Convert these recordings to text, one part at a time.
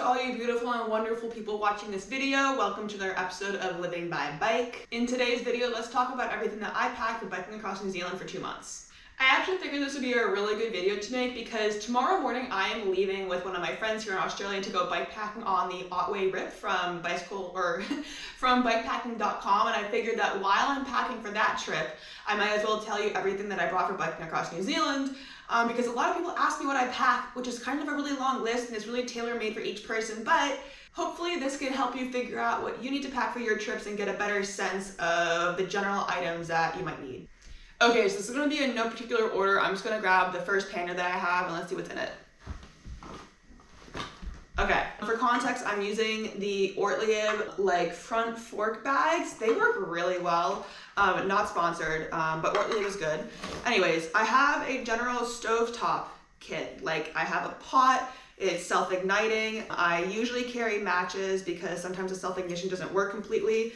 all you beautiful and wonderful people watching this video. Welcome to another episode of Living by Bike. In today's video, let's talk about everything that I packed with biking across New Zealand for 2 months. I actually figured this would be a really good video to make because tomorrow morning I am leaving with one of my friends here in Australia to go bikepacking on the Otway Rip from bikepacking.com, and I figured that while I'm packing for that trip, I might as well tell you everything that I brought for biking across New Zealand. Because a lot of people ask me what I pack, which is kind of a really long list and is really tailor-made for each person, but hopefully this can help you figure out what you need to pack for your trips and get a better sense of the general items that you might need. Okay, so this is going to be in no particular order. I'm just going to grab the first pannier that I have and let's see what's in it. Okay, for context, I'm using the Aotearoa front fork bags. They work really well. Not sponsored, but Aotearoa is good. Anyways, I have a general stovetop kit. I have a pot, it's self-igniting. I usually carry matches because sometimes the self-ignition doesn't work completely,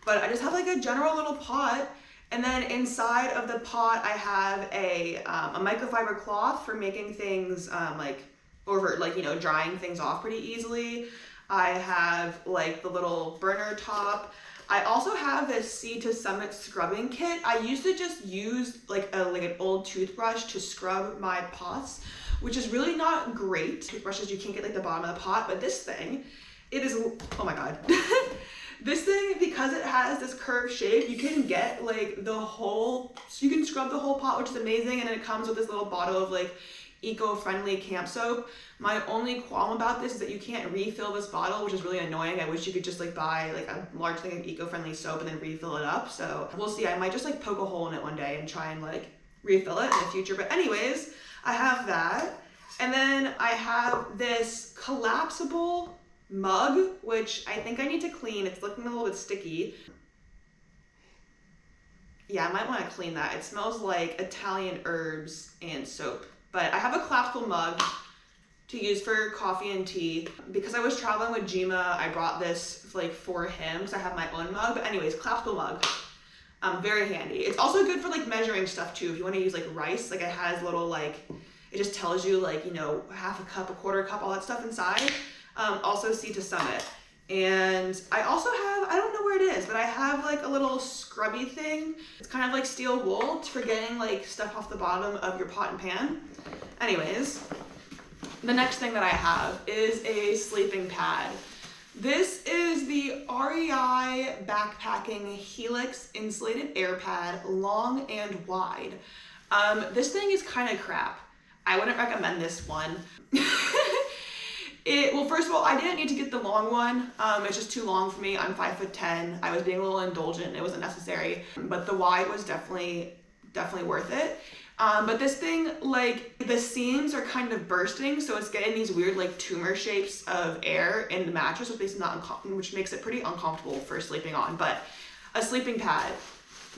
but I just have a general little pot. And then inside of the pot, I have a microfiber cloth for making things drying things off pretty easily. I have the little burner top. I also have this Sea to Summit scrubbing kit. I used to just use an old toothbrush to scrub my pots, which is really not great. Toothbrushes, you can't get the bottom of the pot, but this thing, it is, oh my God. This thing, because it has this curved shape, you can get you can scrub the whole pot, which is amazing. And then it comes with this little bottle of eco-friendly camp soap. My only qualm about this is that you can't refill this bottle, which is really annoying. I wish you could just buy a large thing of eco-friendly soap and then refill it up. So we'll see. I might just poke a hole in it one day and try and refill it in the future. But anyways, I have that. And then I have this collapsible mug, which I think I need to clean. It's looking a little bit sticky. Yeah, I might want to clean that. It smells like Italian herbs and soap. But I have a collapsible mug to use for coffee and tea. Because I was traveling with Jima, I brought this for him because I have my own mug. But anyways, collapsible mug. Very handy. It's also good for measuring stuff too. If you want to use rice, it has little it just tells you half a cup, a quarter cup, all that stuff inside. Also Sea to Summit. And I also have, I don't know where it is, but I have a little scrubby thing. It's kind of steel wool for getting stuff off the bottom of your pot and pan. Anyways, the next thing that I have is a sleeping pad. This is the REI Backpacking Helix Insulated Air Pad, long and wide. This thing is kind of crap. I wouldn't recommend this one. Well, first of all, I didn't need to get the long one. It's just too long for me. I'm 5'10". I was being a little indulgent. It wasn't necessary, but the wide was definitely worth it. But this thing, the seams are kind of bursting, so it's getting these weird tumor shapes of air in the mattress, which makes it pretty uncomfortable for sleeping on. But a sleeping pad.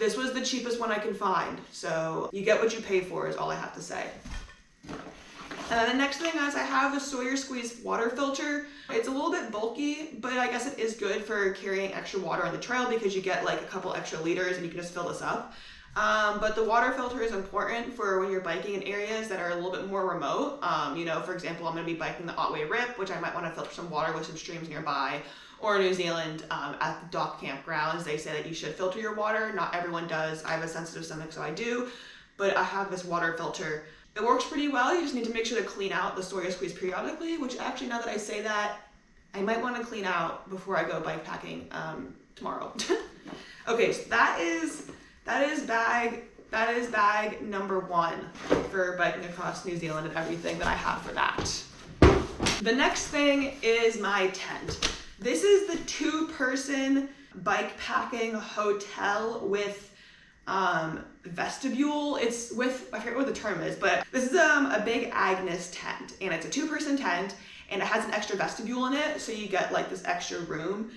This was the cheapest one I could find, so you get what you pay for is all I have to say. And then the next thing is I have a Sawyer Squeeze water filter. It's a little bit bulky, but I guess it is good for carrying extra water on the trail because you get a couple extra liters and you can just fill this up. But the water filter is important for when you're biking in areas that are a little bit more remote. For example, I'm going to be biking the Otway Rip, which I might want to filter some water with some streams nearby. Or New Zealand, at the dock campgrounds, they say that you should filter your water. Not everyone does. I have a sensitive stomach, so I do. But I have this water filter. It works pretty well. You just need to make sure to clean out the Sawyer Squeeze periodically, which actually, now that I say that, I might want to clean out before I go bikepacking tomorrow. Okay, so that is bag number 1 for biking across New Zealand and everything that I have for that. The next thing is my tent. This is the 2-person bikepacking hotel with vestibule. It's with, I forget what the term is, but this is a big Agnes tent, and it's a 2-person tent, and it has an extra vestibule in it, so you get this extra room,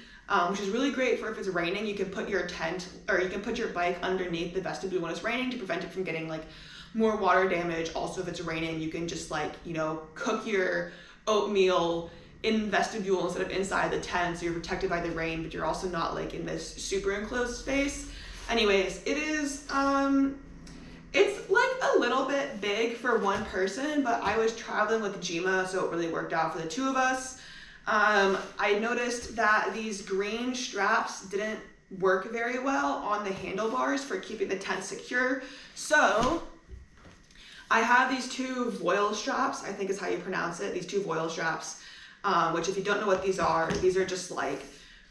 which is really great for if it's raining. You can put your tent, or you can put your bike underneath the vestibule when it's raining to prevent it from getting more water damage. Also, if it's raining, you can just cook your oatmeal in vestibule instead of inside the tent, so you're protected by the rain, but you're also not in this super enclosed space. Anyways, it is, it's a little bit big for one person, but I was traveling with Jima, so it really worked out for the 2 of us. I noticed that these green straps didn't work very well on the handlebars for keeping the tent secure. So I have these two voile straps, I think is how you pronounce it, these two voile straps, which if you don't know what these are just like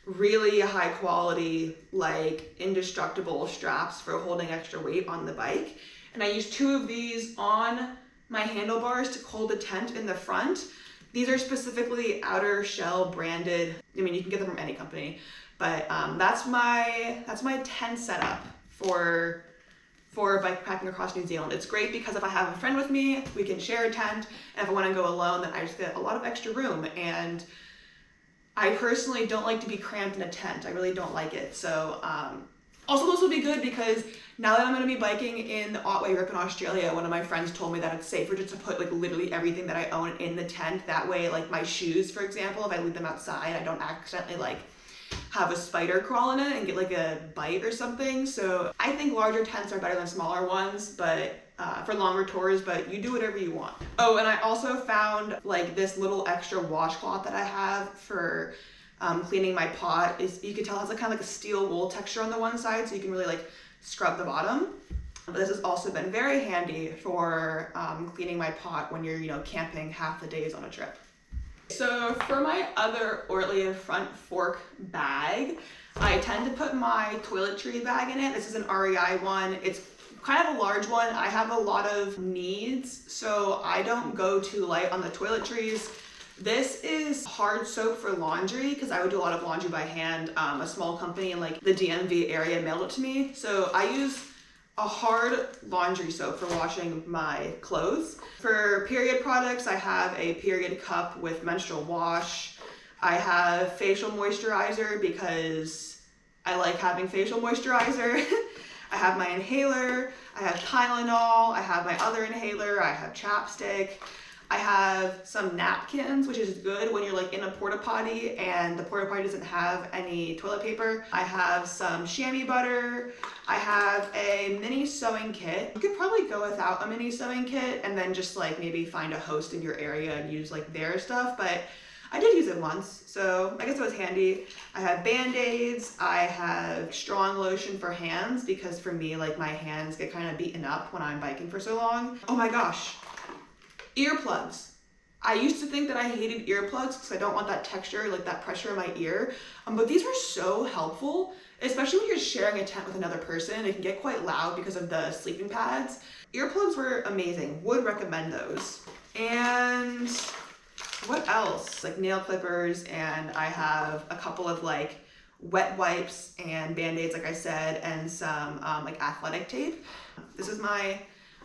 really high quality, like indestructible straps for holding extra weight on the bike. And I use two of these on my handlebars to hold the tent in the front. These are specifically Outer Shell branded. I mean, you can get them from any company, but that's my tent setup for bikepacking across New Zealand. It's great because if I have a friend with me, we can share a tent, and if I want to go alone, then I just get a lot of extra room. And I personally don't like to be cramped in a tent. I really don't like it. So also this will be good because now that I'm going to be biking in the Otway Rip in Australia, one of my friends told me that it's safer just to put like literally everything that I own in the tent. That way, like my shoes, for example, if I leave them outside, I don't accidentally like have a spider crawl in it and get like a bite or something. So I think larger tents are better than smaller ones, but for longer tours, but you do whatever you want. Oh, and I also found like this little extra washcloth that I have for cleaning my pot. You can tell it has like kind of like a steel wool texture on the one side, so you can really like scrub the bottom. But this has also been very handy for cleaning my pot when you're, you know, camping half the days on a trip. So for my other Ortlia front fork bag, I tend to put my Toiletry bag in it. This is an REI one. It's kind of a large one. I have a lot of needs, so I don't go too light on the toiletries. This is hard soap for laundry because I would do a lot of laundry by hand. A small company in like the DMV area mailed it to me. So I use a hard laundry soap for washing my clothes. For period products, I have a period cup with menstrual wash. I have facial moisturizer because I like having facial moisturizer. I have my inhaler, I have Tylenol, I have my other inhaler, I have chapstick. I have some napkins, which is good when you're like in a porta potty and the porta potty doesn't have any toilet paper. I have some chamois butter. I have a mini sewing kit. You could probably go without a mini sewing kit and then just like maybe find a host in your area and use like their stuff, but I did use it once, so I guess it was handy. I have Band-Aids. I have strong lotion for hands because for me, like my hands get kind of beaten up when I'm biking for so long. Oh my gosh. Earplugs. I used to think that I hated earplugs because I don't want that texture, like that pressure in my ear, but these are so helpful, especially when you're sharing a tent with another person. It can get quite loud because of the sleeping pads. Earplugs were amazing. Would recommend those. And what else? Like nail clippers, and I have a couple of like wet wipes and Band-Aids, like I said, and some like athletic tape. This is my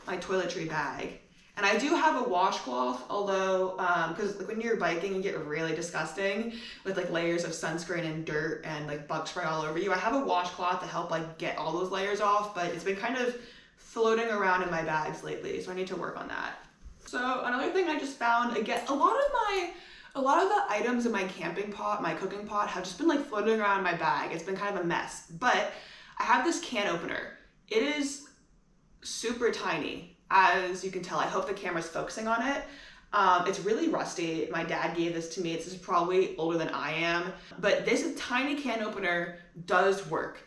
Toiletry bag. And I do have a washcloth, although, because like when you're biking, you get really disgusting with like layers of sunscreen and dirt and like bug spray all over you. I have a washcloth to help like get all those layers off, but it's been kind of floating around in my bags lately, so I need to work on that. So another thing I just found, again, a lot of the items in my camping pot, my cooking pot, have just been like floating around in my bag. It's been kind of a mess, but I have this can opener. It is super tiny. As you can tell, I hope the camera's focusing on it. It's really rusty. My dad gave this to me. This is probably older than I am, but this tiny can opener does work.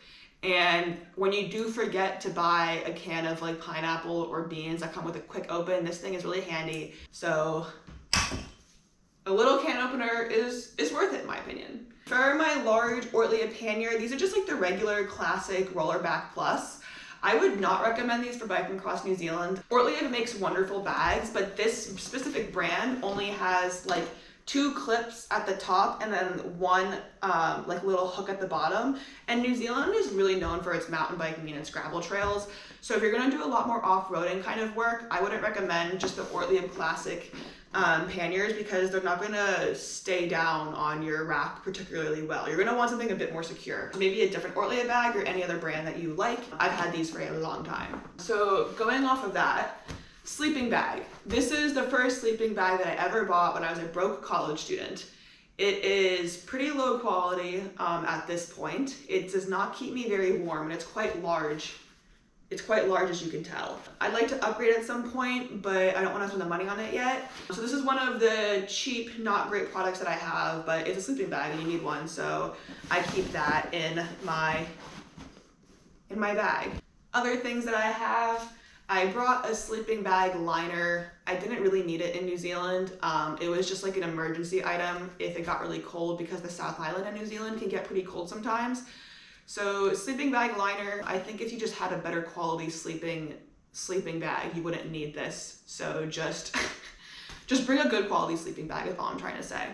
And when you do forget to buy a can of like pineapple or beans that come with a quick open, this thing is really handy. So a little can opener is worth it in my opinion. For my large Ortlia pannier, these are just like the regular classic Rollerback Plus. I would not recommend these for biking across New Zealand. Ortlia makes wonderful bags, but this specific brand only has like 2 clips at the top and then one like little hook at the bottom. And New Zealand is really known for its mountain biking and its gravel trails. So if you're gonna do a lot more off-roading kind of work, I wouldn't recommend just the Ortlia Classic panniers because they're not gonna stay down on your rack particularly well. You're gonna want something a bit more secure. Maybe a different Ortlia bag or any other brand that you like. I've had these for a long time. So going off of that, sleeping bag. This is the first sleeping bag that I ever bought when I was a broke college student. It is pretty low quality at this point. It does not keep me very warm and it's quite large. It's quite large, as you can tell. I'd like to upgrade at some point, but I don't want to spend the money on it yet. So this is one of the cheap, not great products that I have, but it's a sleeping bag and you need one, so I keep that in my bag. Other things that I have, I brought a sleeping bag liner. I didn't really need it in New Zealand. It was just like an emergency item if it got really cold, because the South Island in New Zealand can get pretty cold sometimes. So sleeping bag liner, I think if you just had a better quality sleeping bag, you wouldn't need this. So just bring a good quality sleeping bag is all I'm trying to say.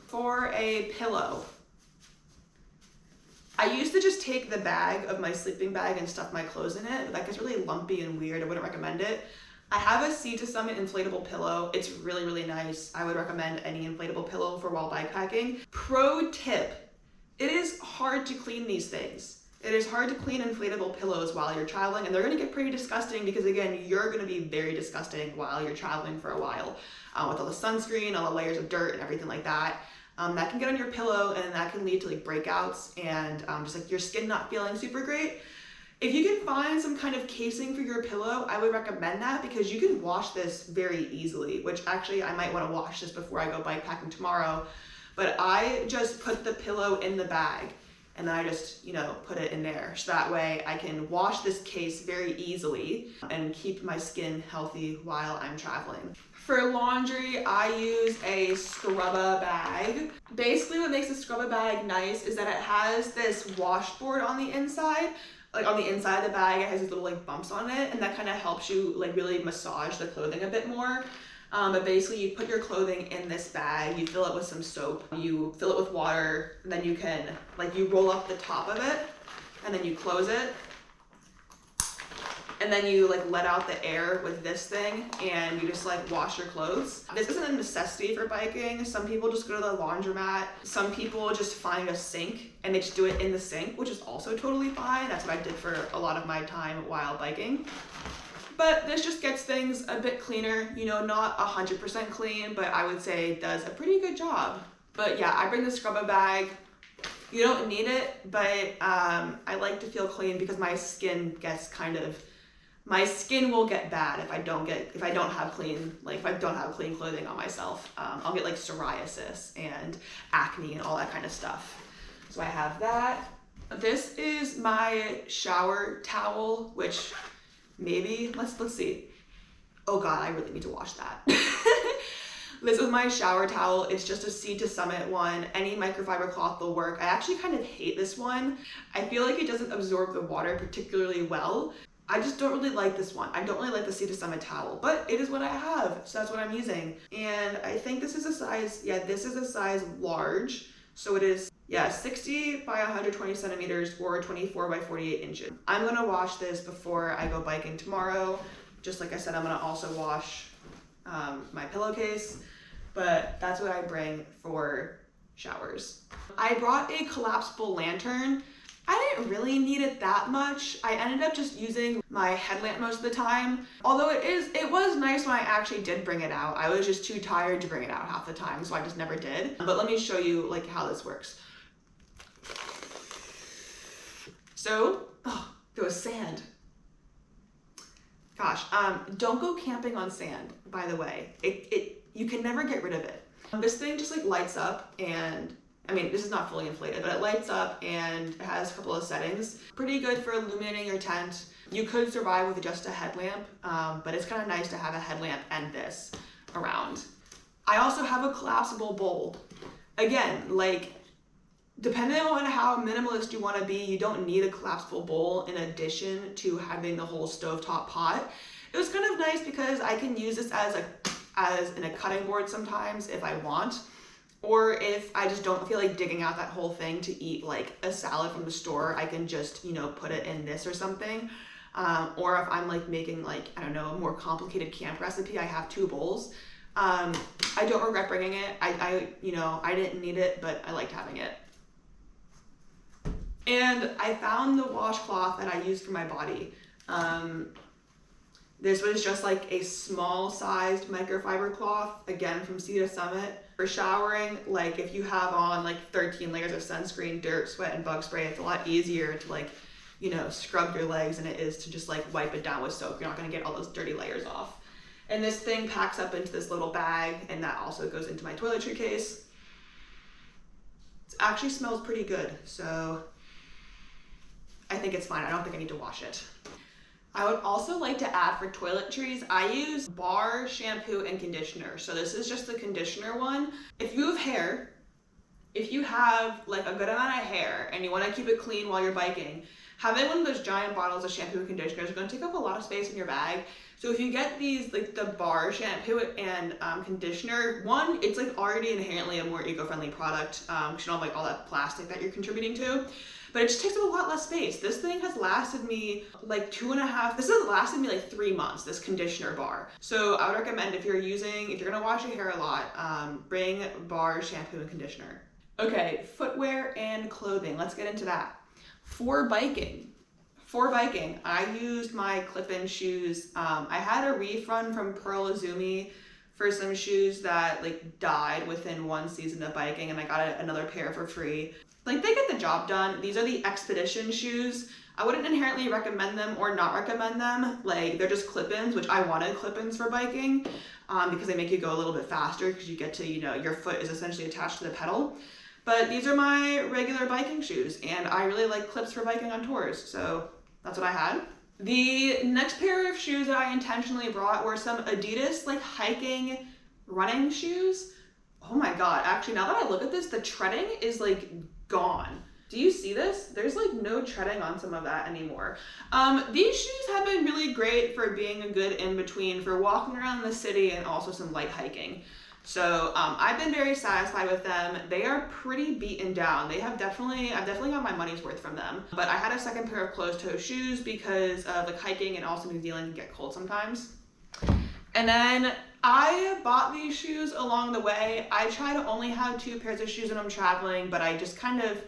For a pillow, I used to just take the bag of my sleeping bag and stuff my clothes in it, but that gets really lumpy and weird. I wouldn't recommend it. I have a Sea to Summit inflatable pillow. It's really, really nice. I would recommend any inflatable pillow for while bikepacking. Pro tip. It is hard to clean these things. It is hard to clean inflatable pillows while you're traveling, and they're gonna get pretty disgusting because, again, you're gonna be very disgusting while you're traveling for a while with all the sunscreen, all the layers of dirt and everything like that. That can get on your pillow, and that can lead to like breakouts and just like your skin not feeling super great. If you can find some kind of casing for your pillow, I would recommend that, because you can wash this very easily, which actually I might want to wash this before I go bikepacking tomorrow. But I just put the pillow in the bag and then I just, put it in there. So that way I can wash this case very easily and keep my skin healthy while I'm traveling. For laundry, I use a scrubba bag. Basically what makes a scrubba bag nice is that it has this washboard on the inside. Like on the inside of the bag, it has these little like bumps on it, and that kind of helps you like really massage the clothing a bit more. But basically you put your clothing in this bag, you fill it with some soap, you fill it with water, and then you can, you roll up the top of it, and then you close it, and then you let out the air with this thing, and you just wash your clothes. This isn't a necessity for biking. Some people just go to the laundromat. Some people just find a sink and they just do it in the sink, which is also totally fine. That's what I did for a lot of my time while biking. But this just gets things a bit cleaner, not 100% clean, but I would say does a pretty good job. But yeah, I bring the scrubba bag. You don't need it, but I like to feel clean because my skin gets my skin will get bad if I don't have clean clothing on myself. I'll get psoriasis and acne and all that kind of stuff. So I have that. This is my shower towel, which maybe, let's see. Oh God, I really need to wash that. This is my shower towel. It's just a Sea to Summit one. Any microfiber cloth will work. I actually kind of hate this one. I feel like it doesn't absorb the water particularly well. I just don't really like this one. I don't really like the Sea to Summit towel, but it is what I have, so that's what I'm using. And I think this is a size large. So it is, 60 by 120 centimeters or 24 by 48 inches. I'm gonna wash this before I go biking tomorrow. Just like I said, I'm gonna also wash my pillowcase, but that's what I bring for showers. I brought a collapsible lantern. I didn't really need it that much. I ended up just using my headlamp most of the time. Although it was nice when I actually did bring it out. I was just too tired to bring it out half the time, so I just never did. But let me show you how this works. So, there was sand. Gosh, don't go camping on sand, by the way. You can never get rid of it. This thing just lights up, and this is not fully inflated, but it lights up and it has a couple of settings. Pretty good for illuminating your tent. You could survive with just a headlamp, but it's kind of nice to have a headlamp and this around. I also have a collapsible bowl. Again, depending on how minimalist you want to be, you don't need a collapsible bowl in addition to having the whole stovetop pot. It was kind of nice because I can use this as in a cutting board sometimes if I want. Or if I just don't feel like digging out that whole thing to eat a salad from the store, I can just, put it in this or something. Or if I'm making I don't know, a more complicated camp recipe, I have two bowls. I don't regret bringing it. I didn't need it, but I liked having it. And I found the washcloth that I used for my body. This was just a small sized microfiber cloth, again from Sea to Summit. For showering, if you have on 13 layers of sunscreen, dirt, sweat, and bug spray, it's a lot easier to you know, scrub your legs than it is to just like wipe it down with soap. You're not gonna get all those dirty layers off. And this thing packs up into this little bag, and that also goes into my toiletry case. It actually smells pretty good, so I think it's fine. I don't think I need to wash it. I would also like to add for toiletries, I use bar shampoo and conditioner. So this is just the conditioner one. If you have hair, if you have like a good amount of hair and you want to keep it clean while you're biking, having one of those giant bottles of shampoo and conditioner is going to take up a lot of space in your bag. So if you get these, like the bar shampoo and conditioner, one, it's like already inherently a more eco-friendly product because you don't have like all that plastic that you're contributing to. But it just takes up a lot less space. This thing has lasted me like 2.5, this has lasted me like 3 months, this conditioner bar. So I would recommend if you're gonna wash your hair a lot, bring bar shampoo and conditioner. Okay, footwear and clothing, let's get into that. For biking, I used my clip-in shoes. I had a refund from Pearl Izumi for some shoes that like died within 1 season of biking, and I got another pair for free. Like, they get the job done. These are the Expedition shoes. I wouldn't inherently recommend them or not recommend them. Like, they're just clip-ins, which I wanted clip-ins for biking because they make you go a little bit faster because you get to, you know, your foot is essentially attached to the pedal. But these are my regular biking shoes, and I really like clips for biking on tours, so that's what I had. The next pair of shoes that I intentionally brought were some Adidas, like, hiking running shoes. Oh my god, actually, now that I look at this, the treading is, like, gone. Do you see this? There's like no treading on some of that anymore. These shoes have been really great for being a good in-between for walking around the city and also some light hiking. So I've been very satisfied with them. They are pretty beaten down. I've definitely got my money's worth from them. But I had a second pair of closed-toe shoes because of like hiking, and also New Zealand can get cold sometimes. And then I bought these shoes along the way. I try to only have 2 pairs of shoes when I'm traveling, but I just kind of,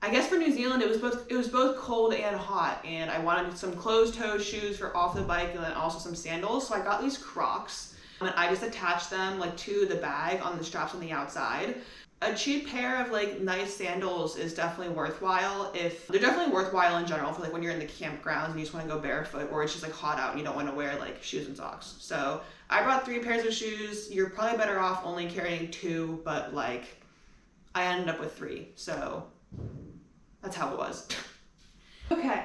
I guess for New Zealand, it was both cold and hot, and I wanted some closed-toe shoes for off the bike and then also some sandals. So I got these Crocs, and I just attached them like to the bag on the straps on the outside. A cheap pair of like nice sandals is definitely worthwhile. They're definitely worthwhile in general for like when you're in the campgrounds and you just want to go barefoot, or it's just like hot out and you don't want to wear like shoes and socks. So I brought 3 pairs of shoes. You're probably better off only carrying 2, but like I ended up with 3. So that's how it was. Okay,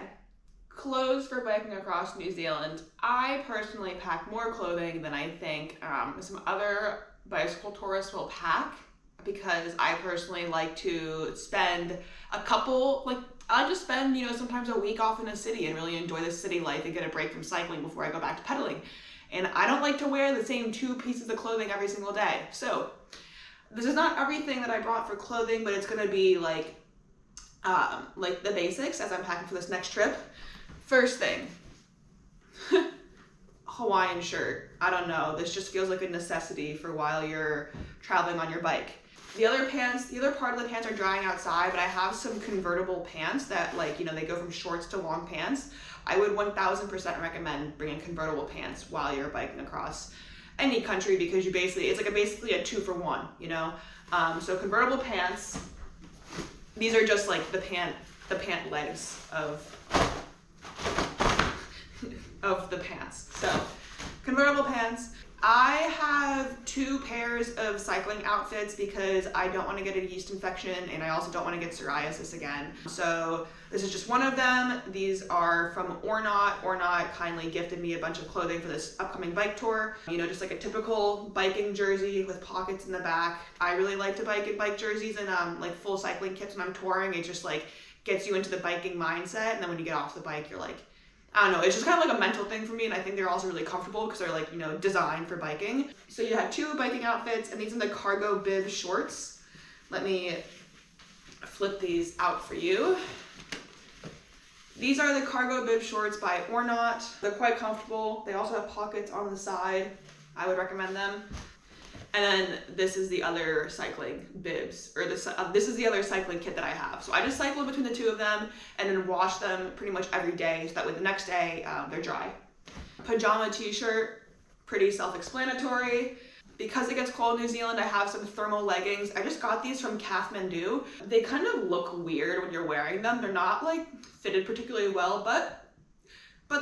clothes for biking across New Zealand. I personally pack more clothing than I think some other bicycle tourists will pack, because I personally like to spend I just spend, you know, sometimes a week off in a city and really enjoy the city life and get a break from cycling before I go back to pedaling. And I don't like to wear the same 2 pieces of clothing every single day. So this is not everything that I brought for clothing, but it's gonna be like the basics as I'm packing for this next trip. First thing, Hawaiian shirt. I don't know, this just feels like a necessity for while you're traveling on your bike. The other part of the pants are drying outside, but I have some convertible pants that, like, you know, they go from shorts to long pants. I would 1000% recommend bringing convertible pants while you're biking across any country, because it's basically a 2-for-1, you know? So convertible pants, these are just like the pant legs of the pants. So convertible pants. I have 2 pairs of cycling outfits because I don't want to get a yeast infection, and I also don't want to get psoriasis again. So this is just one of them. These are from Ornat. Ornat kindly gifted me a bunch of clothing for this upcoming bike tour. You know, just like a typical biking jersey with pockets in the back. I really like to bike in bike jerseys and like full cycling kits when I'm touring. It just like gets you into the biking mindset, and then when you get off the bike, you're like, I don't know, it's just kind of like a mental thing for me, and I think they're also really comfortable because they're like, you know, designed for biking. So you have 2 biking outfits, and these are the cargo bib shorts. Let me flip these out for you. These are the cargo bib shorts by Ornat. They're quite comfortable. They also have pockets on the side. I would recommend them. And then this is the other cycling bibs, or this is the other cycling kit that I have. So I just cycle between the 2 of them and then wash them pretty much every day, so that way the next day they're dry. Pajama t-shirt, pretty self-explanatory. Because it gets cold in New Zealand, I have some thermal leggings. I just got these from Kathmandu. They kind of look weird when you're wearing them. They're not like fitted particularly well, but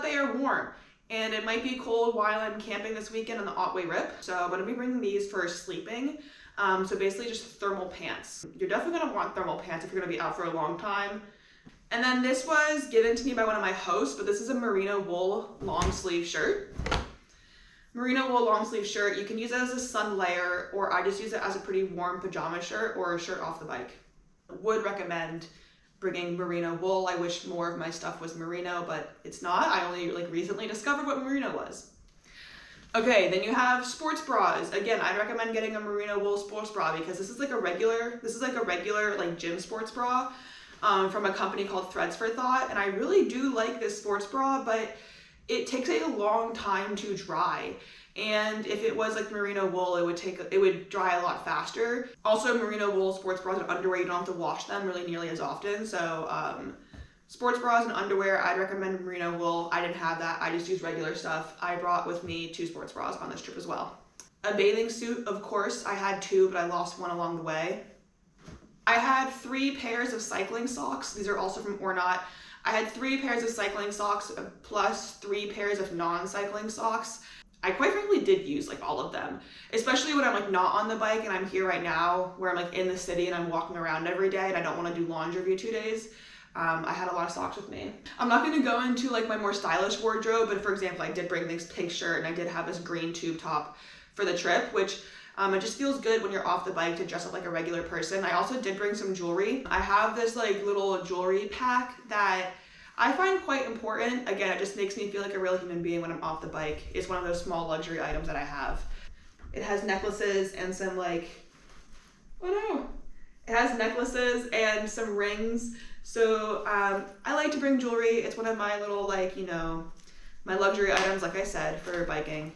they are warm. And it might be cold while I'm camping this weekend on the Otway Rip. So I'm gonna be bringing these for sleeping. So basically just thermal pants. You're definitely gonna want thermal pants if you're gonna be out for a long time. And then this was given to me by one of my hosts, but this is a merino wool long sleeve shirt. Merino wool long sleeve shirt, you can use it as a sun layer, or I just use it as a pretty warm pajama shirt or a shirt off the bike. Would recommend bringing merino wool. I wish more of my stuff was merino, but it's not. I only like recently discovered what merino was. Okay, then you have sports bras. Again, I'd recommend getting a merino wool sports bra because this is like a regular like gym sports bra from a company called Threads for Thought. And I really do like this sports bra, but it takes a long time to dry. And if it was like merino wool, it would dry a lot faster. Also, merino wool sports bras and underwear, you don't have to wash them really nearly as often. So sports bras and underwear, I'd recommend merino wool. I didn't have that. I just used regular stuff. I brought with me 2 sports bras on this trip as well. A bathing suit, of course, I had 2, but I lost one along the way. I had 3 pairs of cycling socks. These are also from Ornat. I had 3 pairs of cycling socks plus 3 pairs of non-cycling socks. I quite frankly did use like all of them, especially when I'm like not on the bike and I'm here right now where I'm like in the city and I'm walking around every day and I don't want to do laundry every 2 days. I had a lot of socks with me. I'm not going to go into like my more stylish wardrobe, but for example, I did bring this pink shirt and I did have this green tube top for the trip, which it just feels good when you're off the bike to dress up like a regular person. I also did bring some jewelry. I have this like little jewelry pack that I find quite important. Again, it just makes me feel like a real human being when I'm off the bike. It's one of those small luxury items that I have. It has necklaces and some like, it has necklaces and some rings. So I like to bring jewelry. It's one of my little like, my luxury items, like I said, for biking.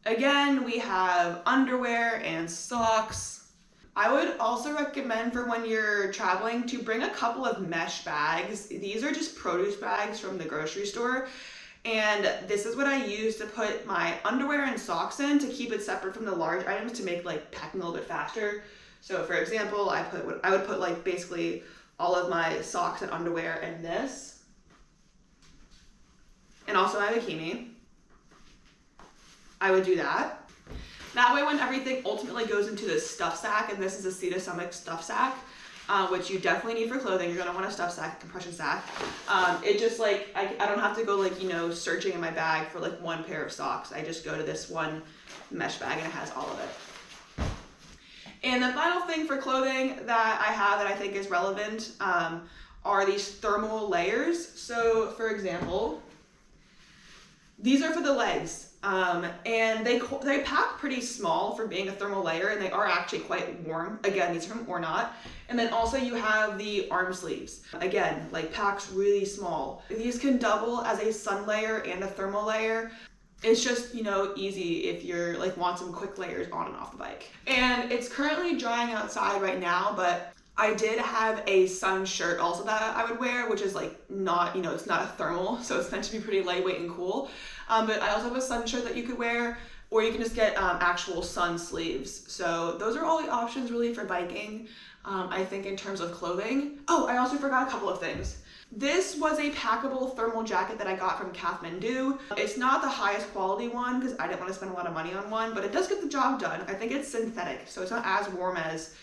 Again, we have underwear and socks. I would also recommend for when you're traveling to bring a couple of mesh bags. These are just produce bags from the grocery store. And this is what I use to put my underwear and socks in to keep it separate from the large items to make like packing a little bit faster. So for example, I would put like basically all of my socks and underwear in this. And also my bikini. I would do that. That way when everything ultimately goes into this stuff sack, and this is a Sea to Summit stuff sack, which you definitely need for clothing. You're gonna want a stuff sack, compression sack. It just like, I don't have to go like, searching in my bag for like 1 pair of socks. I just go to this one mesh bag and it has all of it. And the final thing for clothing that I have that I think is relevant are these thermal layers. So for example, these are for the legs. And they pack pretty small for being a thermal layer, and they are actually quite warm. Again, these are from Ornat. And then also you have the arm sleeves. Again, like packs really small. These can double as a sun layer and a thermal layer. It's just, easy if you're like want some quick layers on and off the bike. And it's currently drying outside right now, but I did have a sun shirt also that I would wear, which is like not, it's not a thermal, so it's meant to be pretty lightweight and cool. But I also have a sun shirt that you could wear, or you can just get actual sun sleeves. So those are all the options really for biking, I think, in terms of clothing. Oh, I also forgot a couple of things. This was a packable thermal jacket that I got from Kathmandu. It's not the highest quality one because I didn't want to spend a lot of money on one, but it does get the job done. I think it's synthetic, so it's not as warm as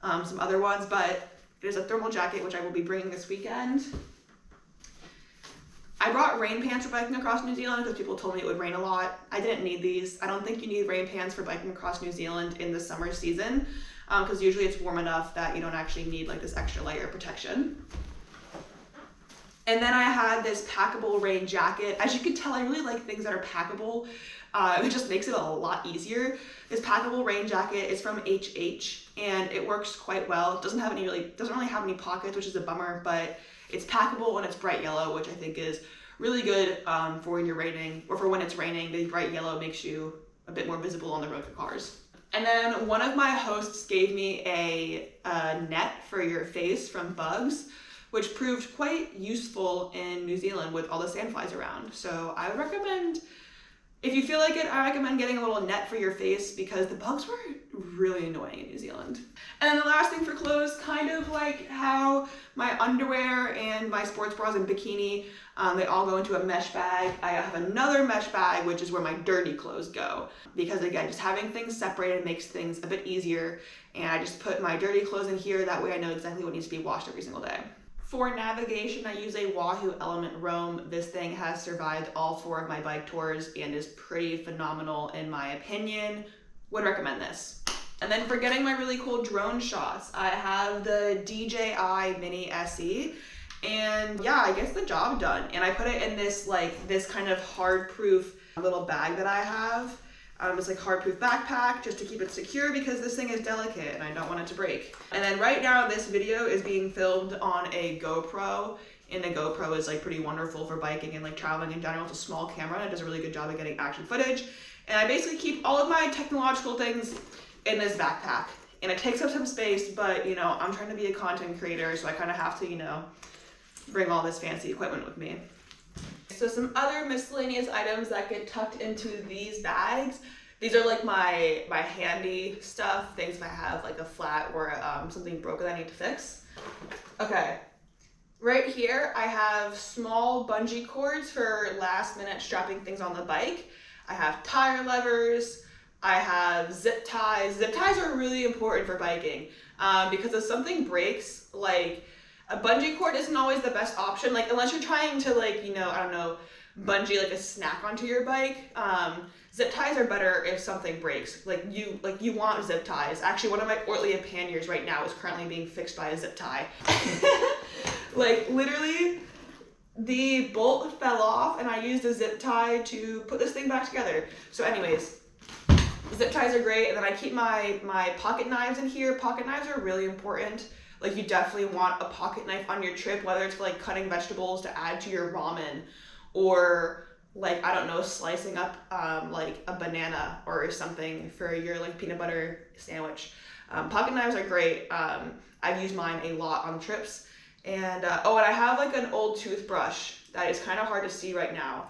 some other ones, but it is a thermal jacket, which I will be bringing this weekend. I brought rain pants for biking across New Zealand because people told me it would rain a lot. I didn't need these. I don't think you need rain pants for biking across New Zealand in the summer season because usually it's warm enough that you don't actually need like this extra layer of protection. And then I had this packable rain jacket. As you can tell, I really like things that are packable. It just makes it a lot easier. This packable rain jacket is from HH and it works quite well. It doesn't really have any pockets, which is a bummer, but it's packable and it's bright yellow, which I think is really good for when you're raining, or for when it's raining. The bright yellow makes you a bit more visible on the road for cars. And then one of my hosts gave me a net for your face from bugs, which proved quite useful in New Zealand with all the sandflies around. So I would recommend If you feel like it, I recommend getting a little net for your face because the bugs were really annoying in New Zealand. And then the last thing for clothes, kind of like how my underwear and my sports bras and bikini, they all go into a mesh bag. I have another mesh bag, which is where my dirty clothes go. Because again, just having things separated makes things a bit easier. And I just put my dirty clothes in here. That way I know exactly what needs to be washed every single day. For navigation, I use a Wahoo Element Roam. This thing has survived all 4 of my bike tours and is pretty phenomenal in my opinion. Would recommend this. And then for getting my really cool drone shots, I have the DJI Mini SE. And yeah, I gets the job done. And I put it in this kind of hard-proof little bag that I have. It's like hard-proof backpack just to keep it secure because this thing is delicate and I don't want it to break. And then right now this video is being filmed on a GoPro, and the GoPro is like pretty wonderful for biking and like traveling in general. It's a small camera and it does a really good job of getting action footage. And I basically keep all of my technological things in this backpack. And it takes up some space, but you know, I'm trying to be a content creator, so I kind of have to, you know, bring all this fancy equipment with me. So some other miscellaneous items that get tucked into these bags. These are like my handy stuff, things if I have like a flat or something broken that I need to fix. Okay, right here I have small bungee cords for last minute strapping things on the bike. I have tire levers, I have zip ties. Zip ties are really important for biking because if something breaks, like a bungee cord isn't always the best option, like unless you're trying to like, you know, I don't know, bungee like a snack onto your bike. Zip ties are better if something breaks. Like you want zip ties. Actually, one of my Aotearoa panniers right now is currently being fixed by a zip tie. Like literally, the bolt fell off and I used a zip tie to put this thing back together. So anyways, zip ties are great. And then I keep my pocket knives in here. Pocket knives are really important. Like you definitely want a pocket knife on your trip, whether it's for like cutting vegetables to add to your ramen or like, I don't know, slicing up like a banana or something for your like peanut butter sandwich. Pocket knives are great. I've used mine a lot on trips. And oh, and I have like an old toothbrush that is kind of hard to see right now,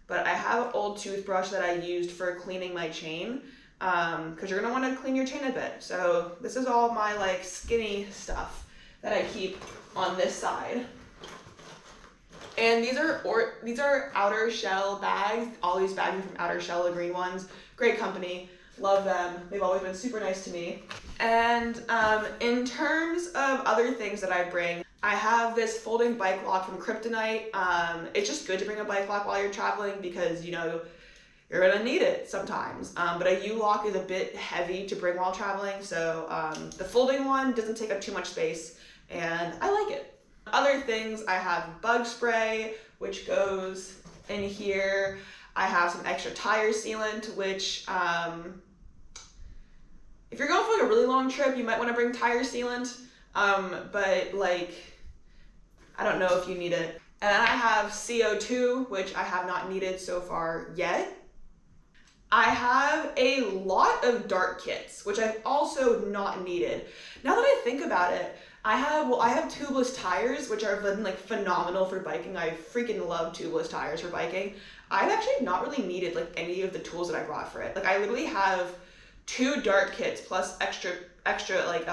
but I have an old toothbrush that I used for cleaning my chain. Because you're gonna want to clean your chain a bit. So this is all my like skinny stuff that I keep on this side. And these are Outer Shell bags. All these bags are from Outer Shell, the green ones. Great company, love them. They've always been super nice to me. And in terms of other things that I bring, I have this folding bike lock from Kryptonite. It's just good to bring a bike lock while you're traveling because, you know, you're gonna need it sometimes. But a U-lock is a bit heavy to bring while traveling, so the folding one doesn't take up too much space, and I like it. Other things, I have bug spray, which goes in here. I have some extra tire sealant, which if you're going for like a really long trip, you might want to bring tire sealant, but like, I don't know if you need it. And then I have CO2, which I have not needed so far yet. I have a lot of dart kits, which I've also not needed. Now that I think about it, I have tubeless tires, which are like phenomenal for biking. I freaking love tubeless tires for biking. I've actually not really needed like any of the tools that I brought for it. Like I literally have 2 dart kits plus extra like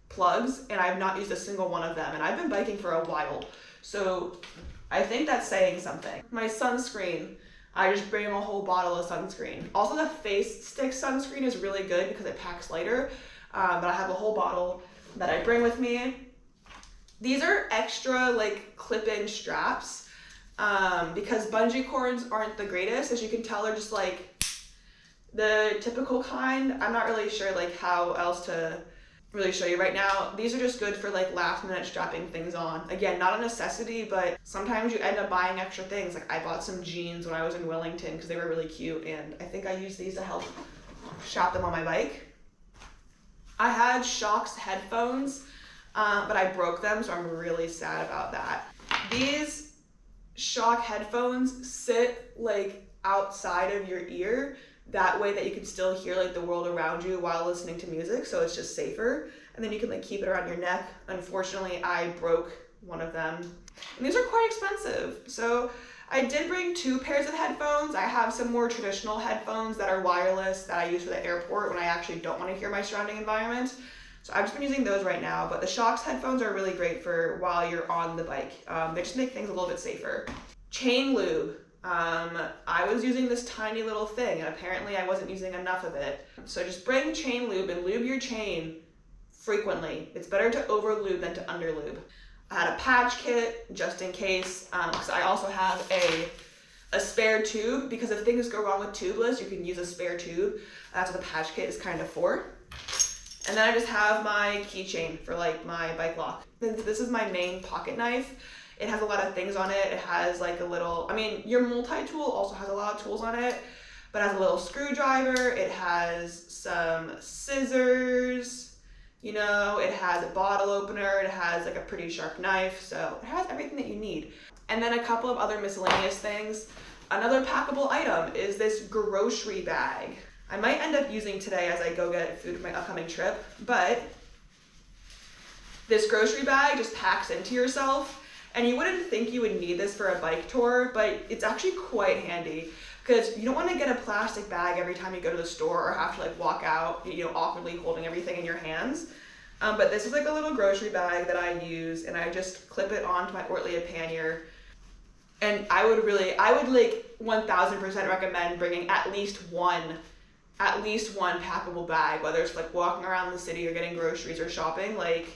plugs, and I've not used a single one of them, and I've been biking for a while. So I think that's saying something. My sunscreen. I just bring a whole bottle of sunscreen. Also, the face stick sunscreen is really good because it packs lighter, but I have a whole bottle that I bring with me. These are extra like clip-in straps because bungee cords aren't the greatest. As you can tell, they're just like the typical kind. I'm not really sure like how else to really show you right now. These are just good for like last minute strapping things on. Again, not a necessity, but sometimes you end up buying extra things. Like I bought some jeans when I was in Wellington because they were really cute, and I think I used these to help strap them on my bike. I had Shox headphones, but I broke them, so I'm really sad about that. These Shox headphones sit like outside of your ear, that way that you can still hear like the world around you while listening to music, so it's just safer. And then you can like keep it around your neck. Unfortunately, I broke one of them. And these are quite expensive. So I did bring 2 pairs of headphones. I have some more traditional headphones that are wireless that I use for the airport when I actually don't want to hear my surrounding environment. So I've just been using those right now, but the Shocks headphones are really great for while you're on the bike. They just make things a little bit safer. Chain lube. I was using this tiny little thing and apparently I wasn't using enough of it. So just bring chain lube and lube your chain frequently. It's better to over lube than to under lube. I had a patch kit just in case, because I also have a spare tube, because if things go wrong with tubeless, you can use a spare tube. That's what the patch kit is kind of for. And then I just have my keychain for like my bike lock. This is my main pocket knife. It has a lot of things on it. It has like a little, your multi-tool also has a lot of tools on it, but it has a little screwdriver. It has some scissors. It has a bottle opener, it has like a pretty sharp knife, so it has everything that you need. And then a couple of other miscellaneous things. Another packable item is this grocery bag. I might end up using today as I go get food for my upcoming trip, but this grocery bag just packs into yourself, and you wouldn't think you would need this for a bike tour, but it's actually quite handy. Because you don't want to get a plastic bag every time you go to the store or have to like walk out, awkwardly holding everything in your hands. But this is like a little grocery bag that I use, and I just clip it onto my Aotearoa pannier. And I would like 1000% recommend bringing at least one packable bag, whether it's like walking around the city or getting groceries or shopping. Like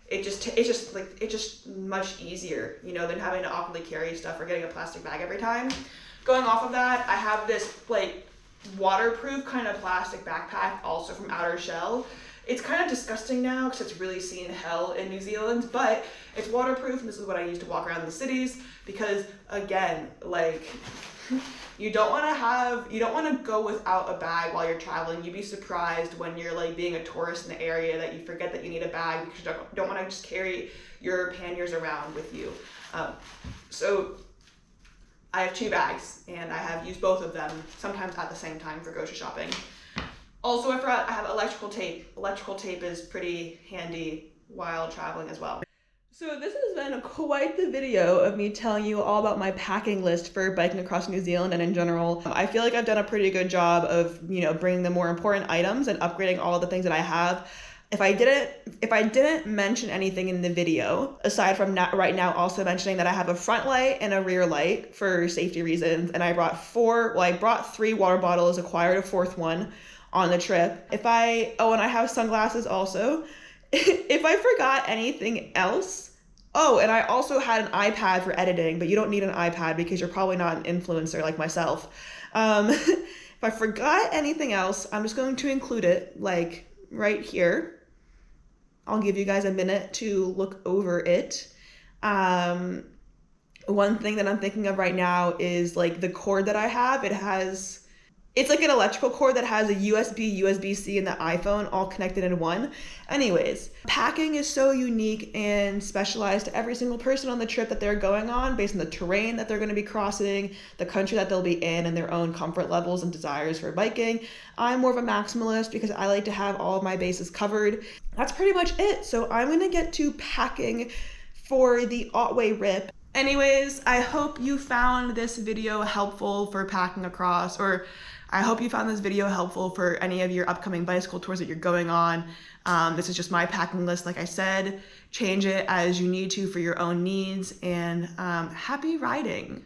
it's just much easier, than having to awkwardly carry stuff or getting a plastic bag every time. Going off of that, I have this like waterproof kind of plastic backpack also from Outer Shell. It's kind of disgusting now because it's really seen hell in New Zealand, but it's waterproof and this is what I use to walk around the cities because again, like you don't want to go without a bag while you're traveling. You'd be surprised when you're like being a tourist in the area that you forget that you need a bag because you don't want to just carry your panniers around with you. So I have 2 bags and I have used both of them sometimes at the same time for grocery shopping. Also, I forgot I have electrical tape. Electrical tape is pretty handy while traveling as well. So this has been quite the video of me telling you all about my packing list for biking across New Zealand and in general. I feel like I've done a pretty good job of, bringing the more important items and upgrading all the things that I have. If I didn't mention anything in the video, aside from right now also mentioning that I have a front light and a rear light for safety reasons, and I brought 3 water bottles, acquired a 4th one on the trip. And I have sunglasses also. If I forgot anything else, and I also had an iPad for editing, but you don't need an iPad because you're probably not an influencer like myself. If I forgot anything else, I'm just going to include it like right here. I'll give you guys a minute to look over it. One thing that I'm thinking of right now is like the cord that I have. It's like an electrical cord that has a USB, USB-C, and the iPhone all connected in one. Anyways, packing is so unique and specialized to every single person on the trip that they're going on based on the terrain that they're going to be crossing, the country that they'll be in, and their own comfort levels and desires for biking. I'm more of a maximalist because I like to have all of my bases covered. That's pretty much it. So I'm going to get to packing for the Otway Rip. Anyways, I hope you found this video helpful for packing across, or I hope you found this video helpful for any of your upcoming bicycle tours that you're going on. This is just my packing list. Like I said, change it as you need to for your own needs, and happy riding.